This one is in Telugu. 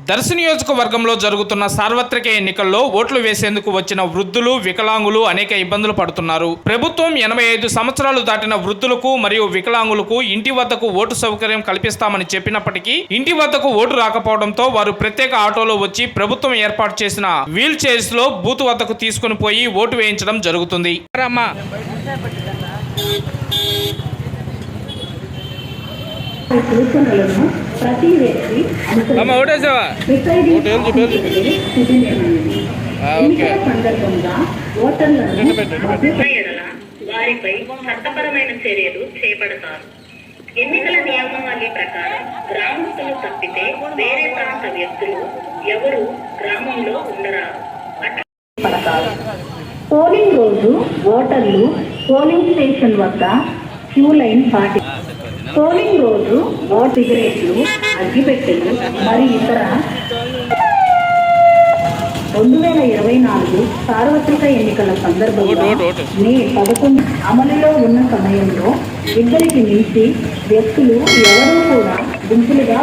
దర్శి నియోజకవర్గంలో జరుగుతున్న సార్వత్రిక ఎన్నికల్లో ఓట్లు వేసేందుకు వచ్చిన వృద్ధులు, వికలాంగులు అనేక ఇబ్బందులు పడుతున్నారు. ప్రభుత్వం 85 సంవత్సరాలు దాటిన వృద్ధులకు మరియు వికలాంగులకు ఇంటి వద్దకు ఓటు సౌకర్యం కల్పిస్తామని చెప్పినప్పటికీ ఇంటి వద్దకు ఓటు రాకపోవడంతో వారు ప్రత్యేక ఆటోలో వచ్చి ప్రభుత్వం ఏర్పాటు చేసిన వీల్ చైర్స్ లో బూత్ వద్దకు తీసుకుని పోయి ఓటు వేయించడం జరుగుతుంది. సూచనలను ప్రతి వ్యక్తి సందర్భంగా ఓటర్లను వారిపై చట్టపరమైన చర్యలు చేపడతారు. ఎన్నికల నియమావళి ప్రకారం గ్రామస్తులు తప్పితే వేరే ప్రాంత వ్యక్తులు ఎవరు గ్రామంలో ఉండరారు. పోలింగ్ రోజు ఓటర్లు పోలింగ్ స్టేషన్ వద్ద క్యూ లైన్ పాటి పోలింగ్ రోజు ఓట్ సిగరెట్లు, అగ్గిపెట్టెలు మరియు ఇతర 2024 సార్వత్రిక ఎన్నికల సందర్భంగా మే 11 అమలులో ఉన్న సమయంలో 2కి మించి వ్యక్తులు ఎవరూ కూడా గుంపులుగా